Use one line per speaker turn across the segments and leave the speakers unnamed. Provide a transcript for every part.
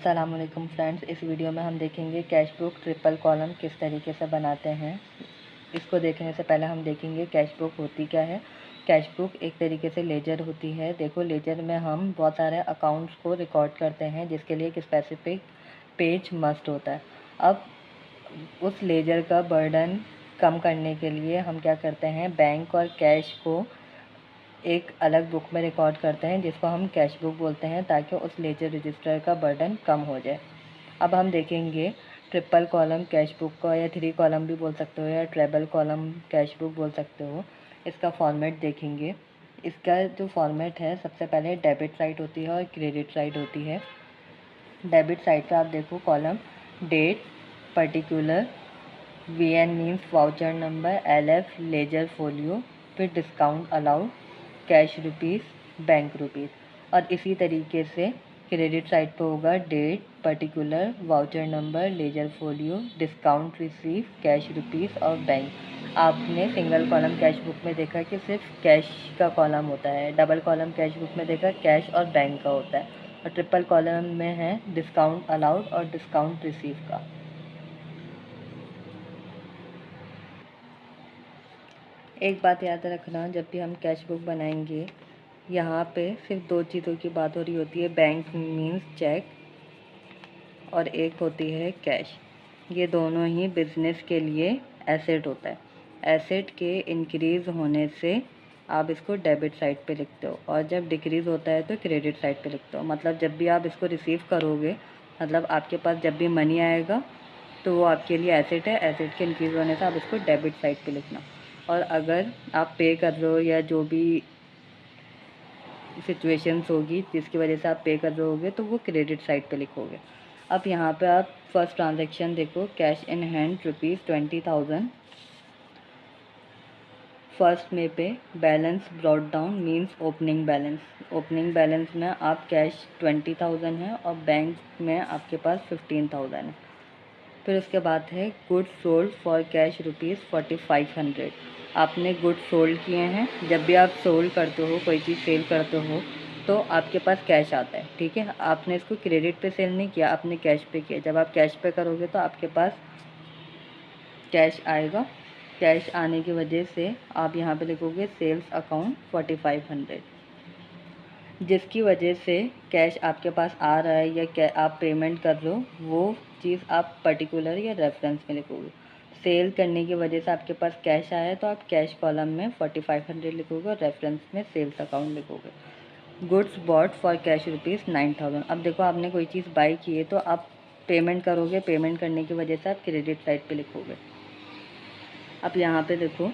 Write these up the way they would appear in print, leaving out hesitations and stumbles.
अस्सलाम वालेकुम फ्रेंड्स, इस वीडियो में हम देखेंगे कैश बुक ट्रिपल कॉलम किस तरीके से बनाते हैं। इसको देखने से पहले हम देखेंगे कैश बुक होती क्या है। कैश बुक एक तरीके से लेजर होती है। देखो, लेजर में हम बहुत सारे अकाउंट्स को रिकॉर्ड करते हैं जिसके लिए एक स्पेसिफिक पेज मस्ट होता है। अब उस लेजर का बर्डन कम करने के लिए हम क्या करते हैं, बैंक और कैश को एक अलग बुक में रिकॉर्ड करते हैं जिसको हम कैश बुक बोलते हैं, ताकि उस लेजर रजिस्टर का बर्डन कम हो जाए। अब हम देखेंगे ट्रिपल कॉलम कैश बुक का, या 3 कॉलम भी बोल सकते हो, या ट्रेबल कॉलम कैश बुक बोल सकते हो। इसका फॉर्मेट देखेंगे। इसका जो फॉर्मेट है, सबसे पहले डेबिट साइड होती है और क्रेडिट साइड होती है। डेबिट साइड पे आप देखो column date, particular, VN means voucher number, LF ledger folio, फिर discount allowed, cash rupees, bank rupees. और इसी तरीके से क्रेडिट साइड पे होगा date, particular, voucher number, ledger folio, discount receive, cash rupees और बैंक। आपने सिंगल कॉलम कैश बुक में देखा कि सिर्फ कैश का कॉलम होता है, डबल कॉलम कैश बुक में देखा कैश और बैंक का होता है, और ट्रिपल कॉलम में है डिस्काउंट अलाउड और डिस्काउंट रिसीव का। एक बात याद रखना, जब भी हम कैश बुक बनाएंगे, यहाँ पे सिर्फ 2 चीज़ों की बात हो रही होती है। बैंक मीन्स चेक, और एक होती है कैश। ये दोनों ही बिजनेस के लिए एसेट होता है। एसेट के इंक्रीज़ होने से आप इसको डेबिट साइड पे लिखते हो, और जब डिक्रीज़ होता है तो क्रेडिट साइड पे लिखते हो। मतलब जब भी आप इसको रिसीव करोगे, मतलब आपके पास जब भी मनी आएगा तो वो आपके लिए एसेट है। एसेट के इंक्रीज़ होने से आप इसको डेबिट साइड पे लिखना। और अगर आप पे कर रहे हो या जो भी सिचुएशंस होगी जिसकी वजह से आप पे कर रहे होगे, तो वो क्रेडिट साइड पे लिखोगे। अब यहाँ पे आप फर्स्ट ट्रांजैक्शन देखो, कैश इन हैंड ₹20,000। फर्स्ट में पे balance brought down means opening balance. Opening balance में आप कैश 20,000 है और बैंक में आपके पास 15,000 है। फिर उसके बाद है गुड्स सोल्ड फॉर कैश ₹4500। आपने गुड्स सोल्ड किए हैं। जब भी आप सोल्ड करते हो, कोई चीज़ सेल करते हो, तो आपके पास कैश आता है, ठीक है। आपने इसको क्रेडिट पे सेल नहीं किया, आपने कैश पे किया। जब आप कैश पे करोगे तो आपके पास कैश आएगा। कैश आने की वजह से आप यहाँ पे लिखोगे सेल्स अकाउंट 4500, जिसकी वजह से कैश आपके पास आ रहा है या आप पेमेंट कर रहे हो, वो चीज़ आप पर्टिकुलर या रेफरेंस में लिखोगे। सेल करने की वजह से आपके पास कैश आया है तो आप कैश कॉलम में 4500 लिखोगे और रेफरेंस में सेल्स अकाउंट लिखोगे। Goods bought for cash ₹9000। अब देखो, आपने कोई चीज़ बाई की है तो आप पेमेंट करोगे, पेमेंट करने की वजह से आप क्रेडिट साइड पे लिखोगे। अब यहाँ पे देखो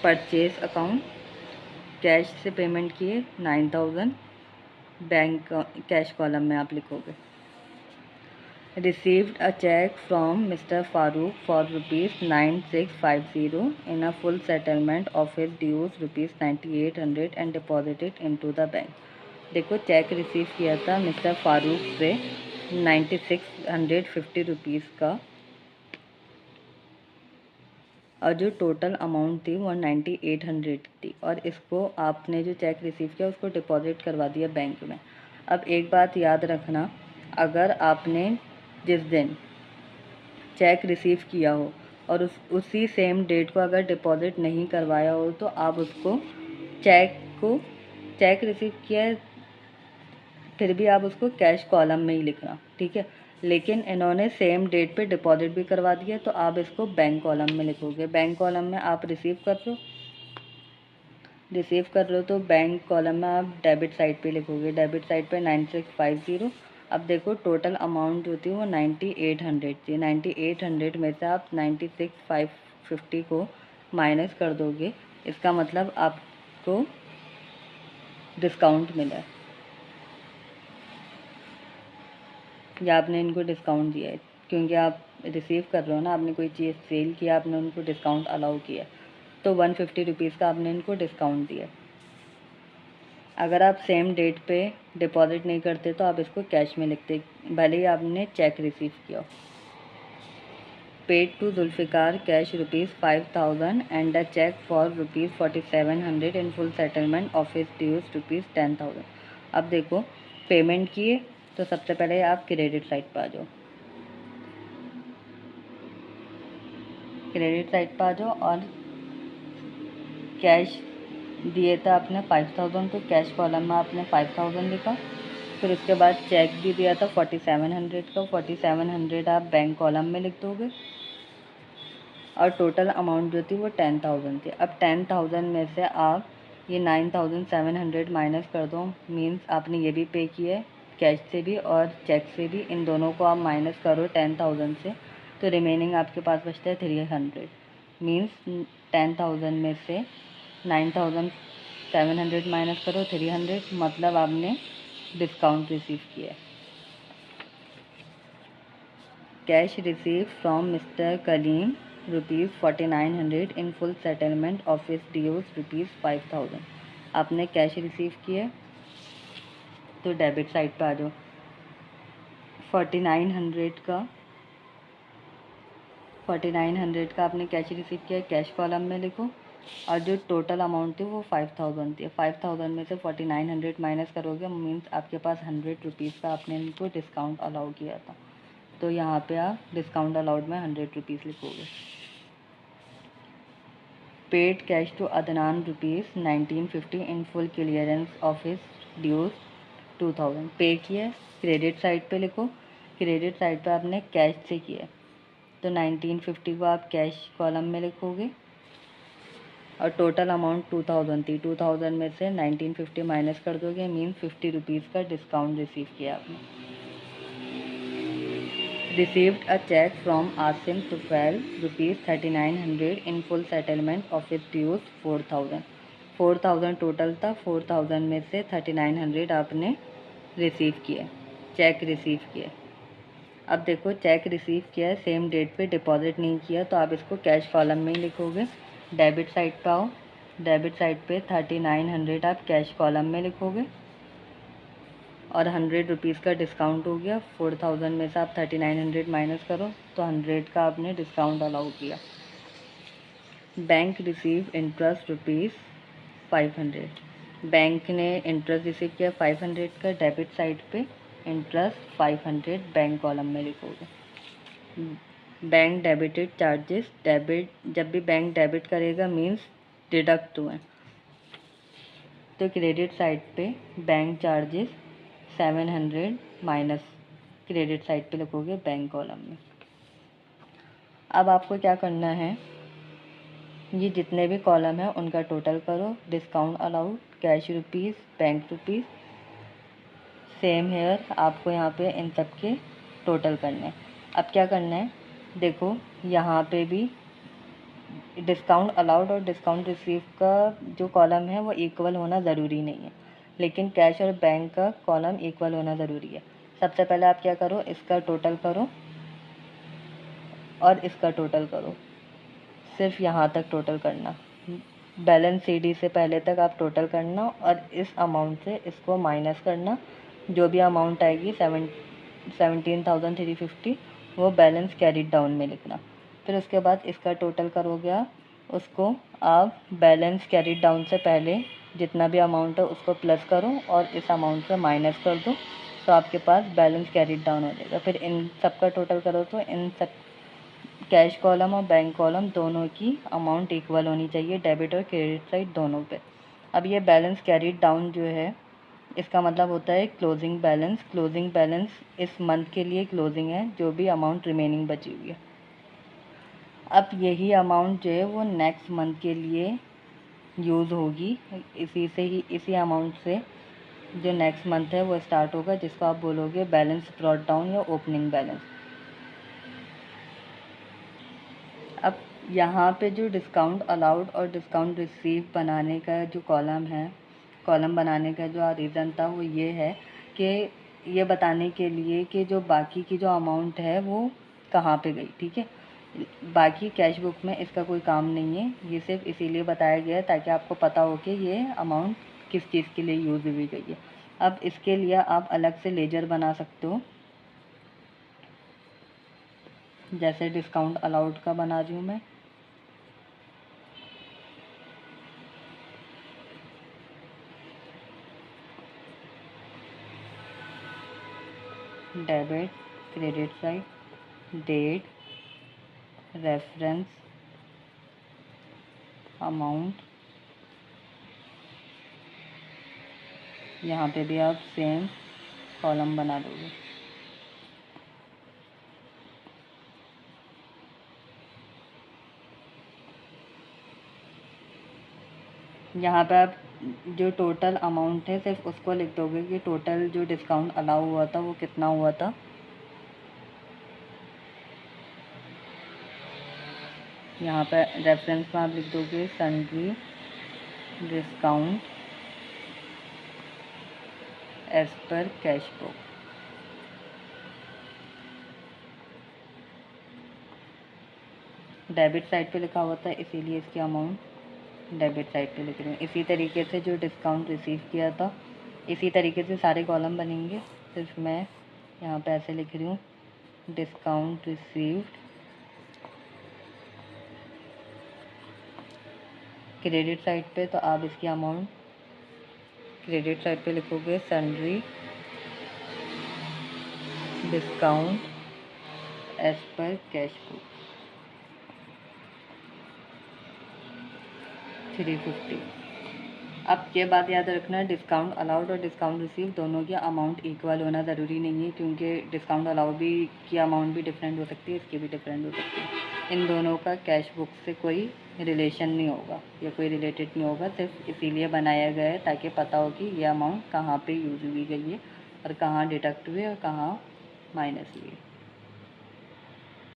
परचेज अकाउंट, कैश से पेमेंट किए 9000, बैंक कैश कॉलम में आप लिखोगे। Received a cheque from mister Farooq for ₹9650 in a full settlement of his dues ₹9800 and deposited into the bank. देखो, चेक रिसीव किया था मिस्टर फारूक से 9650 का, और जो टोटल अमाउंट थी वो 9800 थी, और इसको आपने जो चेक रिसीव किया उसको डिपॉजिट करवा दिया बैंक में। अब एक बात याद रखना, अगर आपने जिस दिन चेक रिसीव किया हो और उसी सेम डेट को अगर डिपॉजिट नहीं करवाया हो, तो आप उसको चेक रिसीव किया है, फिर भी आप उसको कैश कॉलम में ही लिखना, ठीक है। लेकिन इन्होंने सेम डेट पे डिपॉजिट भी करवा दिया, तो आप इसको बैंक कॉलम में लिखोगे। बैंक कॉलम में आप रिसीव कर रहे हो तो बैंक कॉलम में आप डेबिट साइड पे लिखोगे। डेबिट साइड पे 9650। अब देखो, टोटल अमाउंट जो थी वो 9800 थी। 9800 में से आप 9650 को माइनस कर दोगे, इसका मतलब आपको डिस्काउंट मिला है, या आपने इनको डिस्काउंट दिया है, क्योंकि आप रिसीव कर रहे हो ना, आपने कोई चीज़ सेल किया, आपने उनको डिस्काउंट अलाउ किया, तो 150 का आपने इनको डिस्काउंट दिया। अगर आप सेम डेट पे डिपॉजिट नहीं करते तो आप इसको कैश में लिखते, भले ही आपने चेक रिसीव किया। Paid to Zulfiqar cash ₹5000 and a cheque for ₹4700 in full settlement of his dues ₹10,000। अब देखो, पेमेंट किए तो सबसे पहले आप क्रेडिट साइड पर आ जाओ। क्रेडिट साइड पर आ जाओ और कैश दिए था आपने 5000, तो कैश कॉलम में आपने 5000 लिखा। फिर उसके बाद चेक भी दिया था 4700 का, 4700 आप बैंक कॉलम में लिख दोगे। और टोटल अमाउंट जो थी वो 10,000 थी। अब 10,000 में से आप ये 9,700 माइनस कर दो, मीन्स आपने ये भी पे किया है कैश से भी और चेक से भी, इन दोनों को आप माइनस करो 10,000 से, तो रिमेनिंग आपके पास बचता है 300। मीन्स 10,000 में से 9,700 माइनस करो 300, मतलब आपने डिस्काउंट रिसीव किया है। Cash receive from mister Kaleem ₹4900 in full settlement of his dues ₹5000। आपने कैश रिसीव किया, तो डेबिट साइड पे आ जाओ। 4900 का आपने कैश रिसीव किया, कैश कॉलम में लिखो। और जो टोटल अमाउंट थी वो 5000 थी। 5000 में से 4900 माइनस करोगे, मीन्स आपके पास 100 रुपीज़ का आपने इनको डिस्काउंट अलाउ किया था, तो यहाँ पे आप डिस्काउंट अलाउड में 100 रुपीज़ लिखोगे। Paid cash to Adnan ₹1950 in full clearance of his dues 2000। Pay किया, क्रेडिट साइड पे लिखो। क्रेडिट साइड पे आपने कैश से किया, तो 1950 को आप कैश कॉलम में लिखोगे। और टोटल अमाउंट 2000 थी, 2000 में से 1950 माइनस कर दोगे, मीन 50 रुपीज़ का डिस्काउंट रिसीव किया आपने। Received a check from Asim Tufail ₹3900 in full settlement of his dues 4000। 4000 total था, 4000 में से 3900 आपने रिसीव किया, चेक रिसीव किया। अब देखो चेक रिसीव किया, सेम डेट पे डिपॉजिट नहीं किया, तो आप इसको कैश कॉलम में ही लिखोगे। डेबिट साइड पे आओ, डेबिट साइड पे 3900 आप कैश कॉलम में लिखोगे और 100 रुपीज़ का डिस्काउंट हो गया। 4000 में से आप 3900 माइनस करो, तो 100 का आपने डिस्काउंट अलाउ किया। Bank receive interest ₹500। बैंक ने इंटरेस्ट रिसीव किया 500 का, डेबिट साइड पे इंटरेस्ट 500 बैंक कॉलम में लिखोगे। बैंक डेबिटेड चार्जेस, डेबिट जब भी बैंक डेबिट करेगा मीन्स डिडक्ट हुए, तो क्रेडिट साइड पे bank charges 700 minus credit side पे लिखोगे बैंक कॉलम में। अब आपको क्या करना है, ये जितने भी कॉलम है उनका टोटल करो। Discount allowed, cash rupees, bank rupees, same here, आपको यहाँ पे इन सब के टोटल करने हैं। अब क्या करना है, देखो यहाँ पे भी डिस्काउंट अलाउड और डिस्काउंट रिसीव का जो कॉलम है वो इक्वल होना ज़रूरी नहीं है, लेकिन कैश और बैंक का कॉलम इक्वल होना ज़रूरी है। सबसे पहले आप क्या करो, इसका टोटल करो और इसका टोटल करो, सिर्फ यहाँ तक टोटल करना। बैलेंस सीडी से पहले तक आप टोटल करना और इस अमाउंट से इसको माइनस करना। जो भी अमाउंट आएगी 17,350 वो बैलेंस कैरिड डाउन में लिखना। फिर उसके बाद इसका टोटल करोगे आप, उसको आप बैलेंस कैरिड डाउन से पहले जितना भी अमाउंट है उसको प्लस करो और इस अमाउंट से माइनस कर दो, तो आपके पास बैलेंस कैरिड डाउन हो जाएगा। फिर इन सब का टोटल करो, तो इन सब कैश कॉलम और बैंक कॉलम दोनों की अमाउंट इक्वल होनी चाहिए, डेबिट और क्रेडिट साइड दोनों पे। अब ये बैलेंस कैरिड डाउन जो है, इसका मतलब होता है क्लोजिंग बैलेंस। क्लोजिंग बैलेंस इस मंथ के लिए क्लोजिंग है, जो भी अमाउंट रिमेनिंग बची हुई है। अब यही अमाउंट जो है वो नेक्स्ट मंथ के लिए यूज़ होगी, इसी अमाउंट से जो नेक्स्ट मंथ है वो स्टार्ट होगा, जिसको आप बोलोगे बैलेंस ब्रॉट डाउन या ओपनिंग बैलेंस। अब यहाँ पे जो डिस्काउंट अलाउड और डिस्काउंट रिसीव बनाने का जो कॉलम है, कॉलम बनाने का जो रीज़न था वो ये है कि ये बताने के लिए कि जो बाकी की जो अमाउंट है वो कहाँ पे गई, ठीक है। बाकी कैश बुक में इसका कोई काम नहीं है, ये सिर्फ इसीलिए बताया गया है ताकि आपको पता हो कि ये अमाउंट किस चीज़ के लिए यूज़ हुई गई है। अब इसके लिए आप अलग से लेजर बना सकते हो, जैसे डिस्काउंट अलाउड का बना रही हूँ मैं। Debit, credit side, date, reference, amount. यहाँ पे भी आप सेम कॉलम बना दोगे। यहाँ पे आप जो टोटल अमाउंट है सिर्फ उसको लिख दोगे कि टोटल जो डिस्काउंट अलाउ हुआ था वो कितना हुआ था। यहाँ पे रेफरेंस में आप लिख दोगे sundry discount as per cash book. Debit side पे लिखा हुआ था इसीलिए इसकी अमाउंट डेबिट साइड पे लिख रही हूँ। इसी तरीके से जो डिस्काउंट रिसीव किया था इसी तरीके से सारे कॉलम बनेंगे। सिर्फ मैं यहाँ पे ऐसे लिख रही हूँ डिस्काउंट रिसीव्ड। क्रेडिट साइड पे तो आप इसकी अमाउंट क्रेडिट साइड पे लिखोगे sundry discount as per cash book 350। अब ये बात याद रखना, डिस्काउंट अलाउड और डिस्काउंट रिसीव दोनों की अमाउंट इक्वल होना ज़रूरी नहीं है, क्योंकि डिस्काउंट अलाउड भी की अमाउंट भी डिफरेंट हो सकती है, इसकी भी डिफरेंट हो सकती है। इन दोनों का कैश बुक से कोई रिलेशन नहीं होगा या कोई रिलेटेड नहीं होगा, सिर्फ इसीलिए बनाया गया है ताकि पता हो कि ये अमाउंट कहाँ पे यूज़ हुई गई है और कहाँ डिडक्ट हुई और कहाँ माइनस हुई।